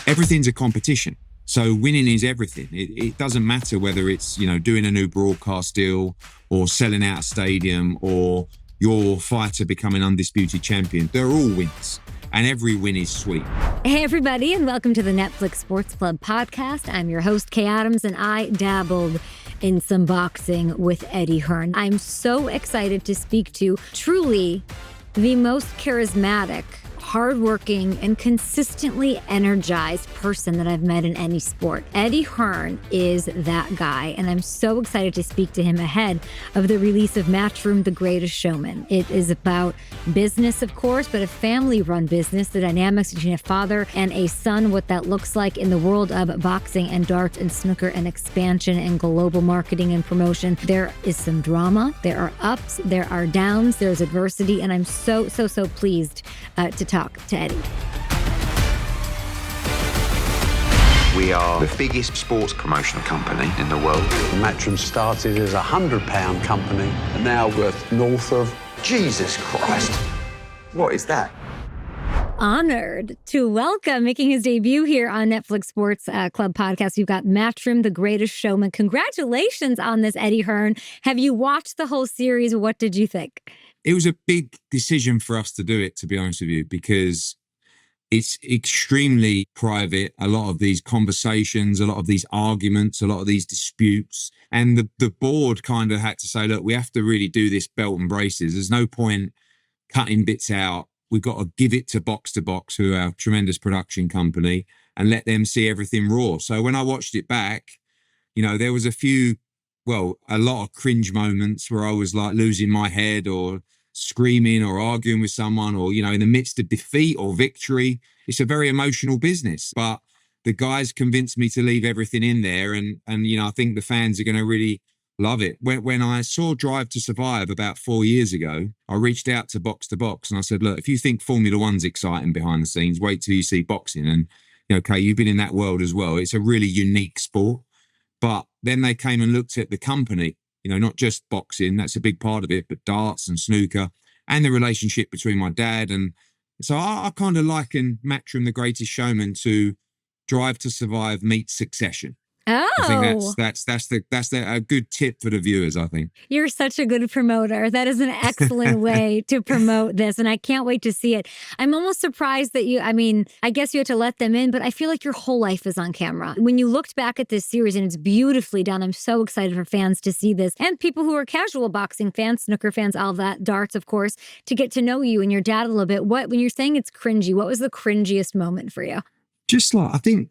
everything's a competition. So winning is everything. It doesn't matter whether it's, doing a new broadcast deal or selling out a stadium or your fighter becoming undisputed champion. They're all wins. And every win is sweet. Hey, everybody, and welcome to the Netflix Sports Club podcast. I'm your host, Kay Adams, and I dabbled in some boxing with Eddie Hearn. I'm so excited to speak to truly the most charismatic, hardworking, and consistently energized person that I've met in any sport. Eddie Hearn is that guy, and I'm so excited to speak to him ahead of the release of Matchroom: The Greatest Showman. It is about business, of course, but a family-run business, the dynamics between a father and a son, what that looks like in the world of boxing and darts and snooker and expansion and global marketing and promotion. There is some drama, there are ups, there are downs, there's adversity, and I'm so pleased to talk to Eddie. We are the biggest sports promotional company in the world. Matchroom started as a £100 company and now worth north of... Jesus Christ. What is that? Honored to welcome, making his debut here on Netflix Sports Club podcast, we've got Matchroom: The Greatest Showman. Congratulations on this, Eddie Hearn. Have you watched the whole series? What did you think? It was a big decision for us to do it, to be honest with you, because it's extremely private. A lot of these conversations, a lot of these arguments, a lot of these disputes. And the board kind of had to say, look, we have to really do this belt and braces. There's no point cutting bits out. We've got to give it to Box, who are a tremendous production company, and let them see everything raw. So when I watched it back, there was a lot of cringe moments where I was like losing my head or screaming or arguing with someone or, in the midst of defeat or victory. It's a very emotional business, but the guys convinced me to leave everything in there. And I think the fans are going to really love it. When I saw Drive to Survive about 4 years ago, I reached out to Box and I said, look, if you think Formula One's exciting behind the scenes, wait till you see boxing. And, okay, you've been in that world as well. It's a really unique sport. But then they came and looked at the company, not just boxing, that's a big part of it, but darts and snooker and the relationship between my dad. And so I kind of liken Matchroom: The Greatest Showman to Drive to Survive meets Succession. Oh, I think that's a good tip for the viewers, I think. You're such a good promoter. That is an excellent way to promote this, and I can't wait to see it. I'm almost surprised that I guess you had to let them in, but I feel like your whole life is on camera. When you looked back at this series, and it's beautifully done, I'm so excited for fans to see this, and people who are casual boxing fans, snooker fans, all that, darts, of course, to get to know you and your dad a little bit. When you're saying it's cringy, what was the cringiest moment for you? Just like, I think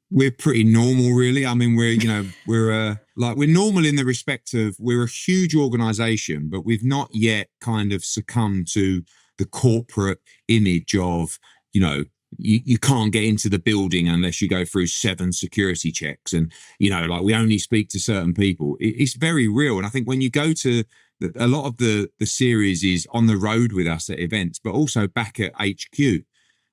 we're pretty normal, really. I mean, we're normal in the respect of we're a huge organization, but we've not yet kind of succumbed to the corporate image of, you can't get into the building unless you go through 7 security checks. And, we only speak to certain people. It's very real. And I think when you go to a lot of the series is on the road with us at events, but also back at HQ.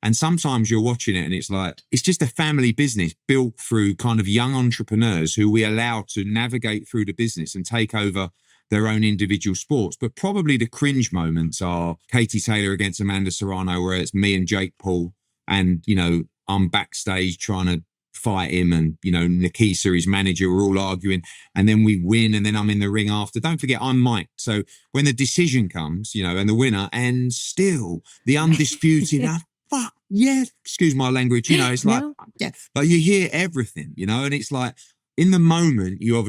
And sometimes you're watching it and it's like, it's just a family business built through kind of young entrepreneurs who we allow to navigate through the business and take over their own individual sports. But probably the cringe moments are Katie Taylor against Amanda Serrano, where it's me and Jake Paul and, I'm backstage trying to fight him and, Nikisa, his manager, we're all arguing and then we win and then I'm in the ring after. Don't forget, I'm Mike. So when the decision comes, and the winner and still the undisputed... Fuck, yeah, excuse my language, it's like, yeah, like you hear everything, and it's like in the moment, you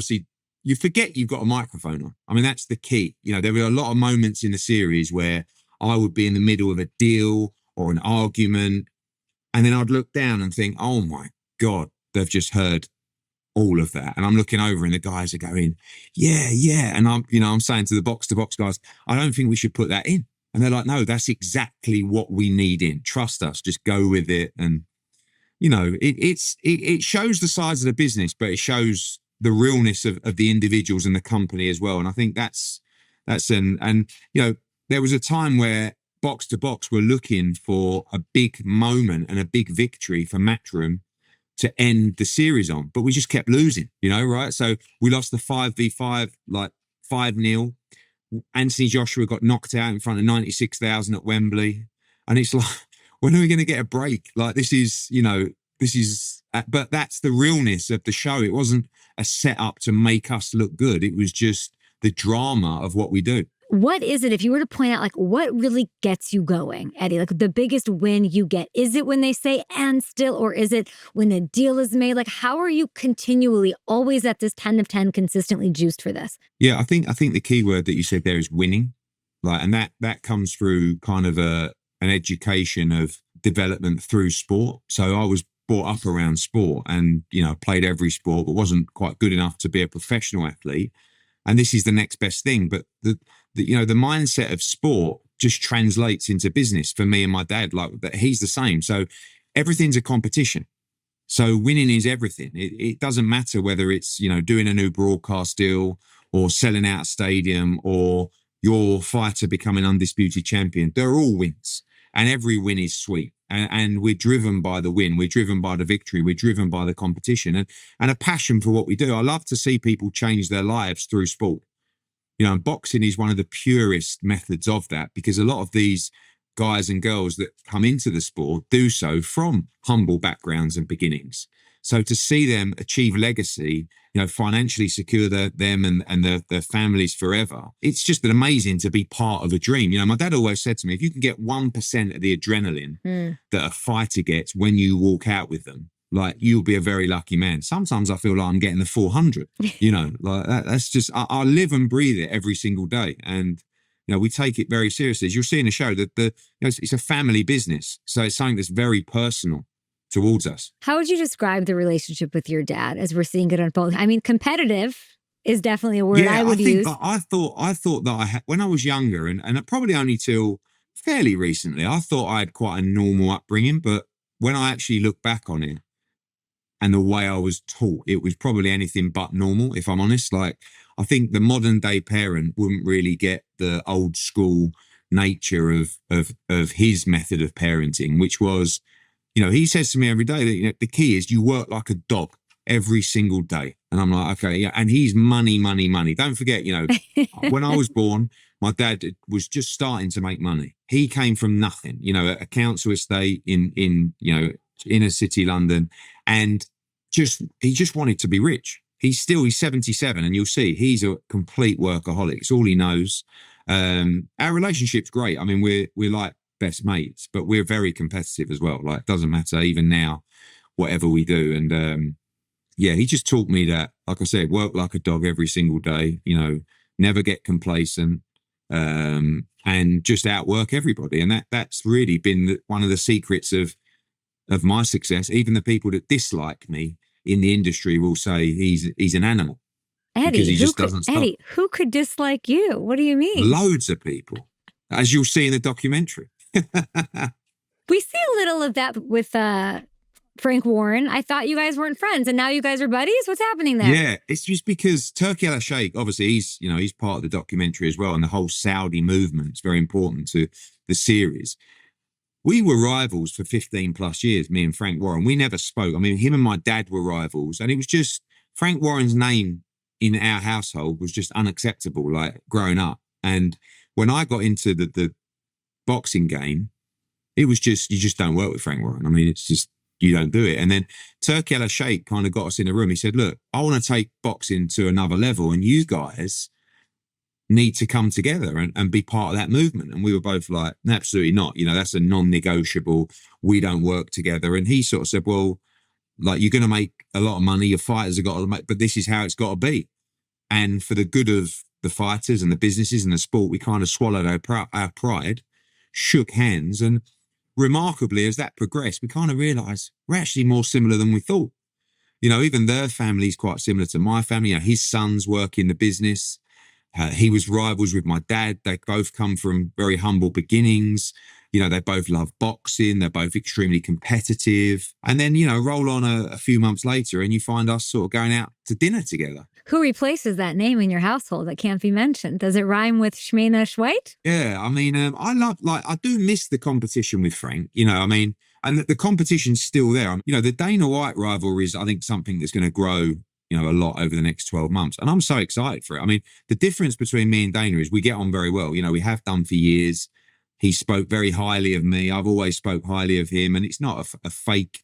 forget you've got a microphone on. I mean, that's the key. There were a lot of moments in the series where I would be in the middle of a deal or an argument, and then I'd look down and think, oh my God, they've just heard all of that. And I'm looking over and the guys are going, yeah. And I'm saying to the box guys, I don't think we should put that in. And they're like, no, that's exactly what we need in. Trust us, just go with it. And, it shows the size of the business, but it shows the realness of the individuals and the company as well. And I think there was a time where Box were looking for a big moment and a big victory for Matchroom to end the series on, but we just kept losing, right? So we lost the 5v5, like 5-0. Anthony Joshua got knocked out in front of 96,000 at Wembley. And it's like, when are we going to get a break? Like, this is, but that's the realness of the show. It wasn't a setup to make us look good. It was just the drama of what we do. What is it, if you were to point out, like, what really gets you going, Eddie? Like, the biggest win you get? Is it when they say "and still," or is it when a deal is made? Like, how are you continually always at this 10 of 10, consistently juiced for this? Yeah, I think the key word that you said there is winning. Like, and that comes through kind of an education of development through sport. So I was brought up around sport and, played every sport, but wasn't quite good enough to be a professional athlete. And this is the next best thing. But the mindset of sport just translates into business for me and my dad. Like, that, he's the same. So everything's a competition. So winning is everything. It doesn't matter whether it's, doing a new broadcast deal or selling out a stadium or your fighter becoming undisputed champion. They're all wins, and every win is sweet. And we're driven by the win. We're driven by the victory. We're driven by the competition and a passion for what we do. I love to see people change their lives through sport. And boxing is one of the purest methods of that, because a lot of these guys and girls that come into the sport do so from humble backgrounds and beginnings. So to see them achieve legacy, financially secure them and their families forever, it's just amazing to be part of a dream. My dad always said to me, if you can get 1% of the adrenaline that a fighter gets when you walk out with them, like, you'll be a very lucky man. Sometimes I feel like I'm getting the 400, like that's just, I live and breathe it every single day. And, we take it very seriously. As you'll see in the show, that it's a family business. So it's something that's very personal towards us. How would you describe the relationship with your dad as we're seeing it unfold? I mean, competitive is definitely a word I would use. I thought that I had, when I was younger, and probably only till fairly recently, I thought I had quite a normal upbringing. But when I actually look back on it and the way I was taught, it was probably anything but normal, if I'm honest. Like, I think the modern day parent wouldn't really get the old school nature of his method of parenting, which was, he says to me every day that, the key is you work like a dog every single day. And I'm like, okay, yeah. And he's money, money, money. Don't forget, when I was born, my dad was just starting to make money. He came from nothing, a council estate in inner city London, and he just wanted to be rich. He's 77, and you'll see he's a complete workaholic. It's all he knows. Our relationship's great. I mean, we're like best mates, but we're very competitive as well. Like, it doesn't matter even now, whatever we do. And he just taught me that, like I said, work like a dog every single day, never get complacent, and just outwork everybody. And that's really been one of the secrets of my success. Even the people that dislike me in the industry will say he's an animal. Eddie, because he just doesn't stop. Eddie, who could dislike you? What do you mean? Loads of people, as you'll see in the documentary. We see a little of that with Frank Warren. I thought you guys weren't friends, and now you guys are buddies. What's happening there? Yeah, it's just because Turki Al-Sheikh, obviously, he's part of the documentary as well, and the whole Saudi movement is very important to the series. We were rivals for 15 plus years, me and Frank Warren. We never spoke. I mean, him and my dad were rivals, and it was just Frank Warren's name in our household was just unacceptable, like, growing up. And when I got into the boxing game, it was just, you just don't work with Frank Warren. I mean, it's just, you don't do it. And then Turki Al-Sheikh kind of got us in a room. He said, look, I want to take boxing to another level, and you guys need to come together and be part of that movement. And we were both like, absolutely not. That's a non-negotiable. We don't work together. And he sort of said, well, like, you're going to make a lot of money. Your fighters have got to make, but this is how it's got to be. And for the good of the fighters and the businesses and the sport, we kind of swallowed our pride, shook hands. And remarkably, as that progressed, we kind of realized we're actually more similar than we thought. Even their family's quite similar to my family. His sons work in the business. He was rivals with my dad. They both come from very humble beginnings. They both love boxing. They're both extremely competitive. And then, roll on a few months later and you find us sort of going out to dinner together. Who replaces that name in your household that can't be mentioned? Does it rhyme with Shmena Schweit? Yeah, I mean, I do miss the competition with Frank, and the competition's still there. The Dana White rivalry is, I think, something that's going to grow a lot over the next 12 months. And I'm so excited for it. I mean, the difference between me and Dana is we get on very well. We have done for years. He spoke very highly of me. I've always spoke highly of him. And it's not a fake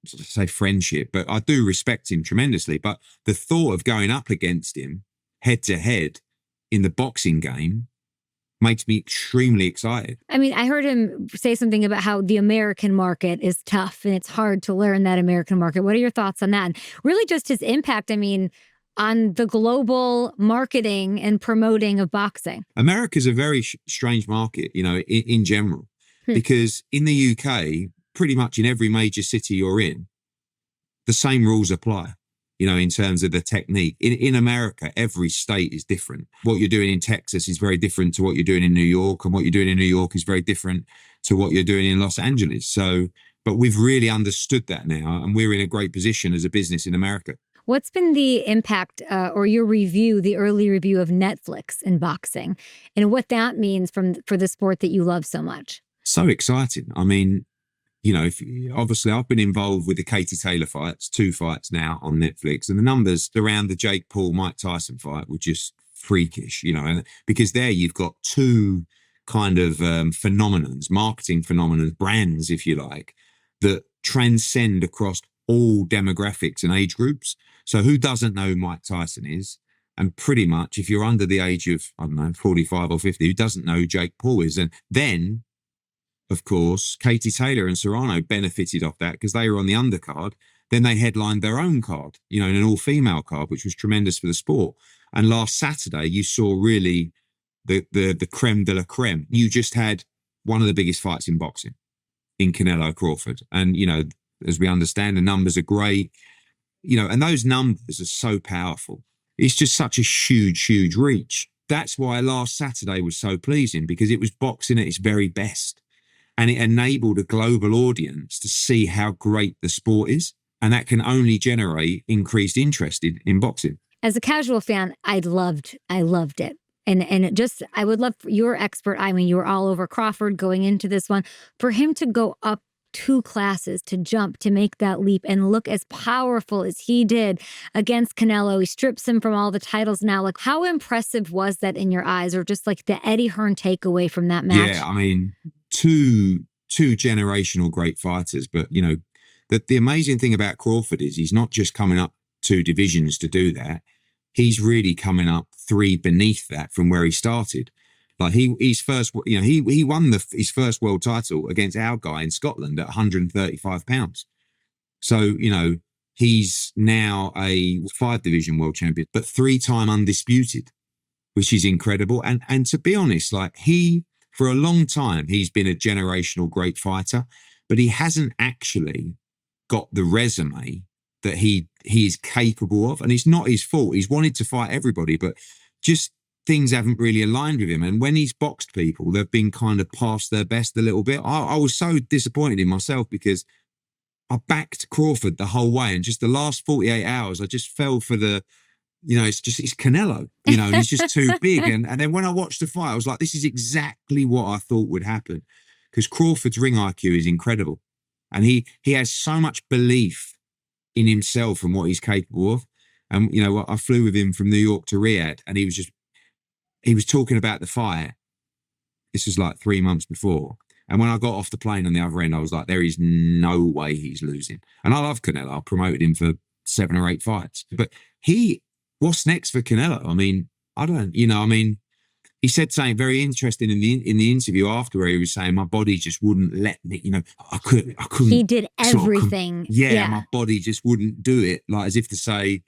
say friendship, but I do respect him tremendously. But the thought of going up against him head to head in the boxing game makes me extremely excited. I mean, I heard him say something about how the American market is tough and it's hard to learn that American market. What are your thoughts on that? And really just his impact, I mean, on the global marketing and promoting of boxing. America's a very strange market, you know, in general, because in the UK, pretty much in every major city you're in, the same rules apply, you know, in terms of the technique. In America, every state is different. What you're doing in Texas is very different to what you're doing in New York, and what you're doing in New York is very different to what you're doing in Los Angeles. So, but we've really understood that now, and we're in a great position as a business in America. What's been the impact or your review, the early review of Netflix in boxing, and what that means for the sport that you love so much? So exciting. I mean, you know, obviously I've been involved with the Katie Taylor fights, 2 fights now on Netflix, and the numbers around the Jake Paul, Mike Tyson fight were just freakish, you know, because there you've got 2 kind of phenomenons, marketing phenomenons, brands, if you like, that transcend across all demographics and age groups. So who doesn't know who Mike Tyson is? And pretty much if you're under the age of, I don't know, 45 or 50, who doesn't know who Jake Paul is? And then, of course, Katie Taylor and Serrano benefited off that because they were on the undercard. Then they headlined their own card, you know, in an all-female card, which was tremendous for the sport. And last Saturday, you saw really the creme de la creme. You just had one of the biggest fights in boxing in Canelo Crawford. And, you know, as we understand, the numbers are great, you know, and those numbers are so powerful. It's just such a huge, huge reach. That's why last Saturday was so pleasing, because it was boxing at its very best. And it enabled a global audience to see how great the sport is. And that can only generate increased interest in boxing. As a casual fan, I loved it. And it just, I would love for your expert, I mean, you were all over Crawford going into this one, for him to go up 2 classes, to jump, to make that leap and look as powerful as he did against Canelo. He strips him from all the titles now. Like, how impressive was that in your eyes, or just like the Eddie Hearn takeaway from that match? Yeah, I mean, two generational great fighters. But, you know, the amazing thing about Crawford is he's not just coming up 2 divisions to do that. He's really coming up 3 beneath that from where he started. Like he's first, you know, he won his first world title against our guy in Scotland at 135 pounds. So, you know, he's now a 5 division world champion, but 3-time undisputed, which is incredible. And to be honest, like for a long time, he's been a generational great fighter, but he hasn't actually got the resume that he is capable of. And it's not his fault. He's wanted to fight everybody, but just things haven't really aligned with him. And when he's boxed people, they've been kind of past their best a little bit. I was so disappointed in myself because I backed Crawford the whole way. And just the last 48 hours, I just fell for the, you know, it's Canelo, you know, and he's just too big. And then when I watched the fight, I was like, this is exactly what I thought would happen, because Crawford's ring IQ is incredible. And he has so much belief in himself and what he's capable of. And, you know, I flew with him from New York to Riyadh, and he was talking about the fight. This was like 3 months before. And when I got off the plane on the other end, I was like, there is no way he's losing. And I love Canelo. I promoted him for 7 or 8 fights. But what's next for Canelo? I mean, he said something very interesting in the interview after, where he was saying, my body just wouldn't let me, you know, I couldn't. He did everything. My body just wouldn't do it. Like, as if to say,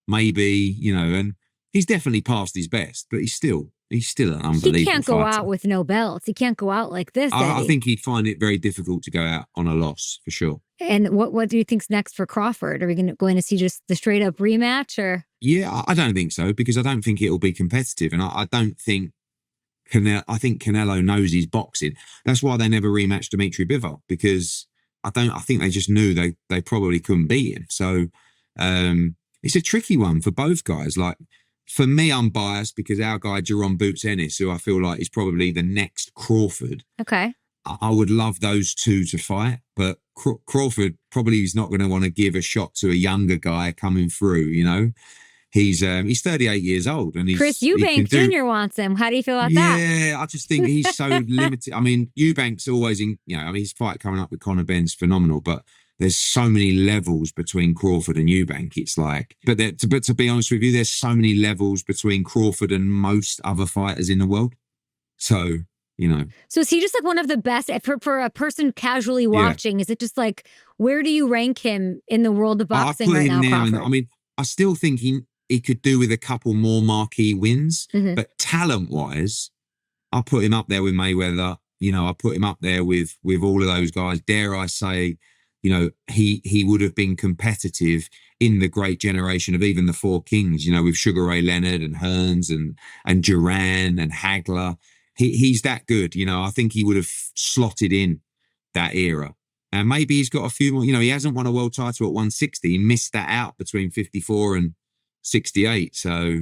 maybe, you know, and he's definitely past his best, but he's still an unbelievable He can't go fighter. out with no belts. He can't go out like this, I think he'd find it very difficult to go out on a loss, for sure. And what do you think's next for Crawford? Are we going to see just the straight up rematch, or? Yeah, I don't think so, because I don't think it'll be competitive. And I don't think I think Canelo knows his boxing. That's why they never rematched Dimitri Bivol, because I think they just knew they probably couldn't beat him. So it's a tricky one for both guys. Like, for me, I'm biased because our guy, Jerome Boots Ennis, who I feel like is probably the next Crawford. Okay. I would love those 2 to fight, but Crawford probably is not going to want to give a shot to a younger guy coming through, you know. He's 38 years old, and Chris Eubank Jr. wants him. How do you feel about that? Yeah, I just think he's so limited. I mean, Eubank's always his fight coming up with Conor Benn's phenomenal, but there's so many levels between Crawford and Eubank. It's like, but to be honest with you, there's so many levels between Crawford and most other fighters in the world. So, So is he just like one of the best for a person casually watching? Is it just like, where do you rank him in the world of boxing right now, Crawford? I mean, I still think he could do with a couple more marquee wins, but talent-wise, I put him up there with Mayweather. I put him up there with all of those guys. Dare I say, he would have been competitive in the great generation of even the Four Kings, with Sugar Ray Leonard and Hearns and Duran and Hagler. He's that good. I think he would have slotted in that era. And maybe he's got a few more, he hasn't won a world title at 160. He missed that out between 54 and 68. So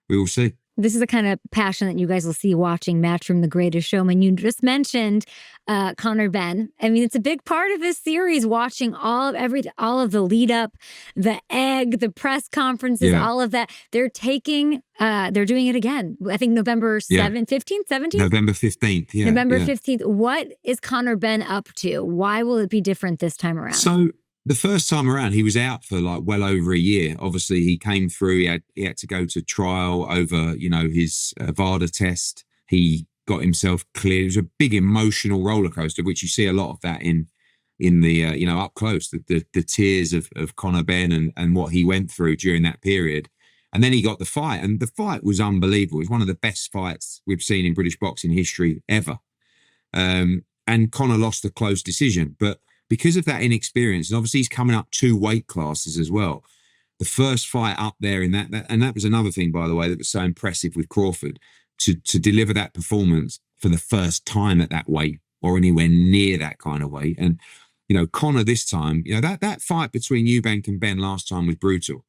we will see. This is the kind of passion that you guys will see watching Matchroom: The Greatest Showman. You just mentioned Conor Benn. I mean, it's a big part of this series, watching all of the lead up, the egg, the press conferences, all of that. They're doing it again. I think November 7th, 15th, 17th? November 15th, November 15th. What is Conor Benn up to? Why will it be different this time around? So the first time around, he was out for like well over a year. Obviously, he came through. He had to go to trial over, his VADA test. He got himself cleared. It was a big emotional roller coaster, which you see a lot of that in the up close, the tears of Conor Benn and what he went through during that period. And then he got the fight, and the fight was unbelievable. It was one of the best fights we've seen in British boxing history ever. And Conor lost a close decision, but because of that inexperience, and obviously he's coming up 2 weight classes as well. The first fight up there in that and that was another thing, by the way, that was so impressive with Crawford, to deliver that performance for the first time at that weight or anywhere near that kind of weight. And, Conor this time, that fight between Eubank and Benn last time was brutal.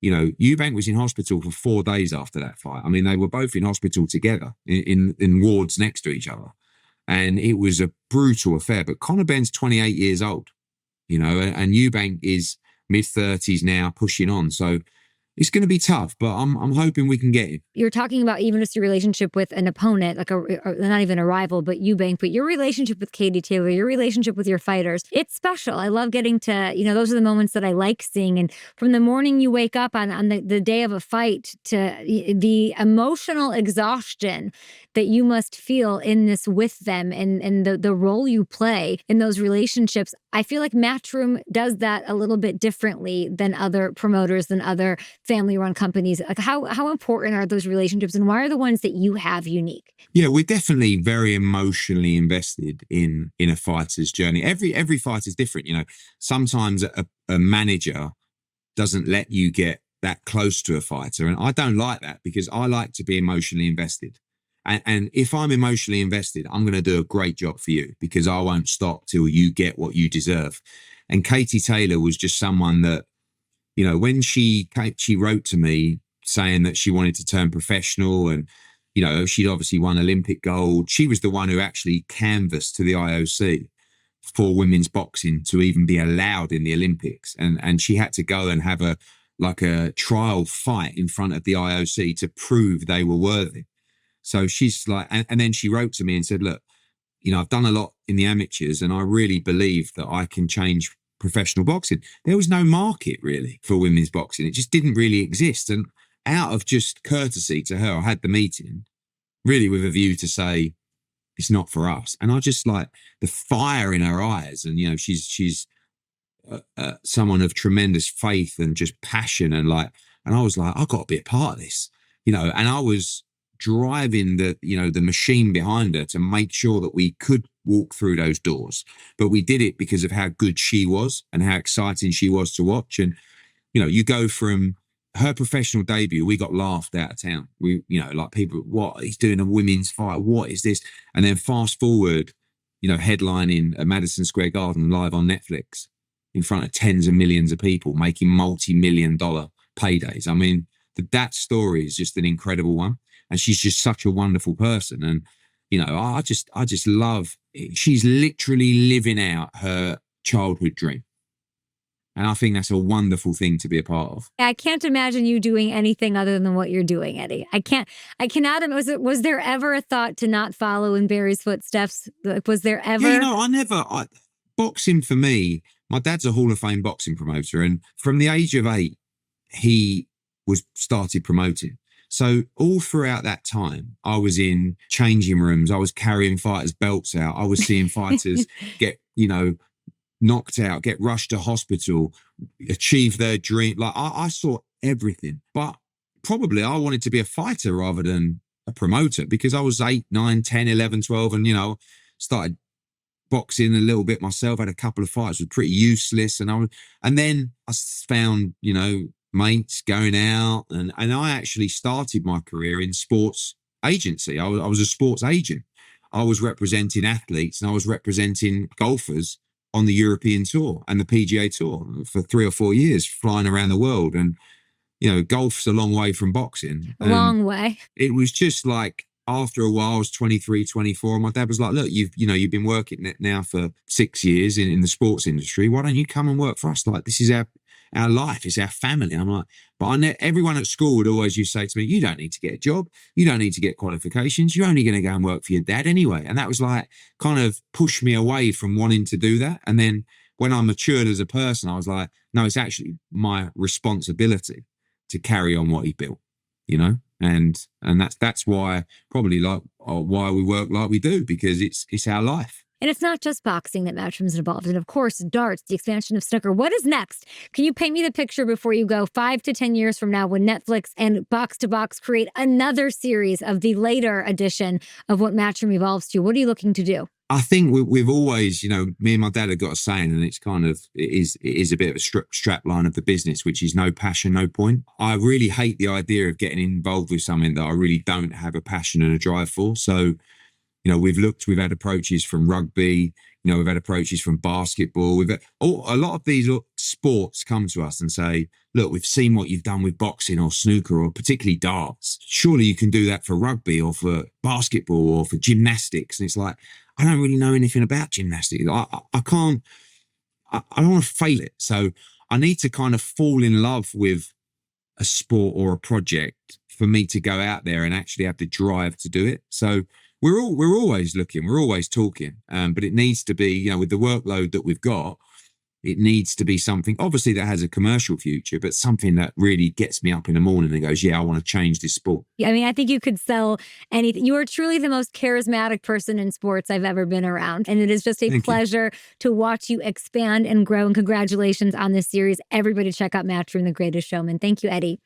Eubank was in hospital for 4 days after that fight. I mean, they were both in hospital together in wards next to each other. And it was a brutal affair. But Conor Benn's 28 years old, and Eubank is mid-30s now, pushing on. So it's going to be tough, but I'm hoping we can get him. You're talking about even just your relationship with an opponent, like not even a rival, but Eubank, but your relationship with Katie Taylor, your relationship with your fighters, it's special. I love getting to, those are the moments that I like seeing. And from the morning you wake up on the day of a fight to the emotional exhaustion that you must feel in this with them and the role you play in those relationships, I feel like Matchroom does that a little bit differently than other promoters, than other family-run companies. Like how important are those relationships, and why are the ones that you have unique? Yeah, we're definitely very emotionally invested in a fighter's journey. Every fighter is different. Sometimes a manager doesn't let you get that close to a fighter, and I don't like that, because I like to be emotionally invested. And if I'm emotionally invested, I'm going to do a great job for you, because I won't stop till you get what you deserve. And Katie Taylor was just someone that, when she wrote to me saying that she wanted to turn professional, and, she'd obviously won Olympic gold. She was the one who actually canvassed to the IOC for women's boxing to even be allowed in the Olympics. And she had to go and have a trial fight in front of the IOC to prove they were worthy. So she's like, and then she wrote to me and said, look, I've done a lot in the amateurs, and I really believe that I can change professional boxing. There was no market really for women's boxing. It just didn't really exist. And out of just courtesy to her, I had the meeting really with a view to say, it's not for us. And I just like the fire in her eyes. And, she's someone of tremendous faith and just passion. And I was like, I've got to be a part of this, and I was driving the machine behind her to make sure that we could walk through those doors. But we did it because of how good she was and how exciting she was to watch. And, you go from her professional debut, we got laughed out of town. We, like people, what, he's doing a women's fight, what is this? And then fast forward, headlining at Madison Square Garden live on Netflix in front of tens of millions of people, making multi-million-dollar paydays. I mean, that story is just an incredible one. And she's just such a wonderful person. And, I just love it. She's literally living out her childhood dream. And I think that's a wonderful thing to be a part of. I can't imagine you doing anything other than what you're doing, Eddie. I cannot. Was there ever a thought to not follow in Barry's footsteps? Was there ever? Yeah, I never. Boxing for me my dad's a Hall of Fame boxing promoter. And from the age of 8, he started promoting. So all throughout that time, I was in changing rooms. I was carrying fighters' belts out. I was seeing fighters get, knocked out, get rushed to hospital, achieve their dream. Like I saw everything. But probably I wanted to be a fighter rather than a promoter, because I was 8, 9, 10, 11, 12, and, started boxing a little bit myself. Had a couple of fights, was pretty useless. And then I found, mates going out, and I actually started my career in sports agency. I was a sports agent. I was representing athletes and I was representing golfers on the European tour and the PGA tour for 3 or 4 years, flying around the world. And, golf's a long way from boxing. Long way. It was just like, after a while, I was 23, 24. And my dad was like, look, you've been working it now for 6 years in the sports industry. Why don't you come and work for us? Like, this is our life, it's our family. I'm like, but everyone at school would always used to say to me, you don't need to get a job. You don't need to get qualifications. You're only going to go and work for your dad anyway. And that was like, kind of pushed me away from wanting to do that. And then when I matured as a person, I was like, no, it's actually my responsibility to carry on what he built, and that's why probably why we work like we do, because it's our life. And it's not just boxing that Matchroom's involved in. Of course, darts, the expansion of snooker. What is next? Can you paint me the picture before you go 5 to 10 years from now, when Netflix and Box to Box create another series of the later edition of what Matchroom evolves to? What are you looking to do? I think we've always, me and my dad have got a saying, and it's kind of, it is a bit of a strap line of the business, which is no passion, no point. I really hate the idea of getting involved with something that I really don't have a passion and a drive for. So, we've had approaches from rugby, we've had approaches from basketball. A lot of these sports come to us and say, look, we've seen what you've done with boxing or snooker or particularly darts. Surely you can do that for rugby or for basketball or for gymnastics. And it's like, I don't really know anything about gymnastics. I don't want to fail it. So I need to kind of fall in love with a sport or a project for me to go out there and actually have the drive to do it. So we're always looking, we're always talking, but it needs to be, with the workload that we've got, it needs to be something, obviously, that has a commercial future, but something that really gets me up in the morning and goes, yeah, I want to change this sport. I mean, I think you could sell anything. You are truly the most charismatic person in sports I've ever been around. And it is just a pleasure to watch you expand and grow. And congratulations on this series. Everybody check out Matchroom, The Greatest Showman. Thank you, Eddie.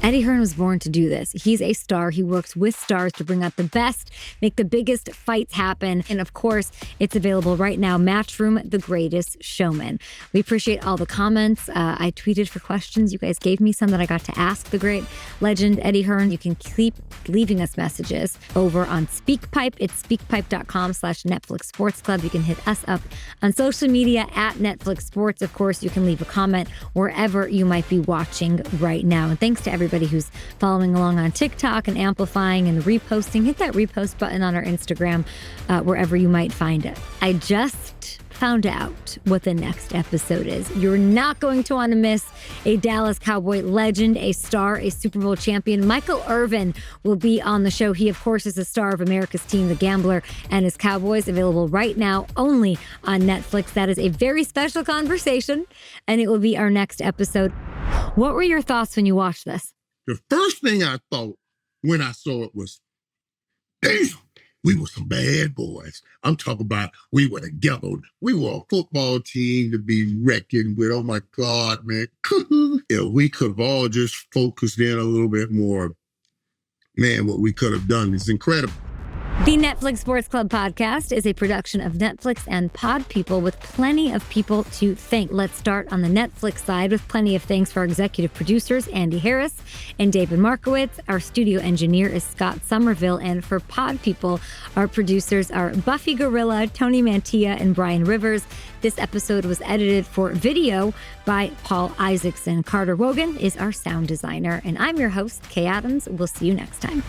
Eddie Hearn was born to do this. He's a star. He works with stars to bring out the best, make the biggest fights happen. And of course, it's available right now. Matchroom, The Greatest Showman. We appreciate all the comments. I tweeted for questions. You guys gave me some that I got to ask the great legend Eddie Hearn. You can keep leaving us messages over on SpeakPipe. It's speakpipe.com/Netflix Sports Club. You can hit us up on social media at Netflix Sports. Of course, you can leave a comment wherever you might be watching right now. And thanks to everybody who's following along on TikTok and amplifying and reposting. Hit that repost button on our Instagram, wherever you might find it. I just found out what the next episode is. You're not going to want to miss a Dallas Cowboy legend, a star, a Super Bowl champion. Michael Irvin will be on the show. He, of course, is a star of America's Team, The Gambler, and his Cowboys, available right now only on Netflix. That is a very special conversation, and it will be our next episode. What were your thoughts when you watched this? The first thing I thought when I saw it was, damn, we were some bad boys. I'm talking about we were together. We were a football team to be reckoned with. Oh, my God, man. If we could have all just focused in a little bit more, man, what we could have done is incredible. The Netflix Sports Club podcast is a production of Netflix and Pod People, with plenty of people to thank. Let's start on the Netflix side with plenty of thanks for our executive producers, Andy Harris and David Markowitz. Our studio engineer is Scott Somerville. And for Pod People, our producers are Buffy Gorilla, Tony Mantilla, and Brian Rivers. This episode was edited for video by Paul Isaacson. Carter Wogan is our sound designer. And I'm your host, Kay Adams. We'll see you next time.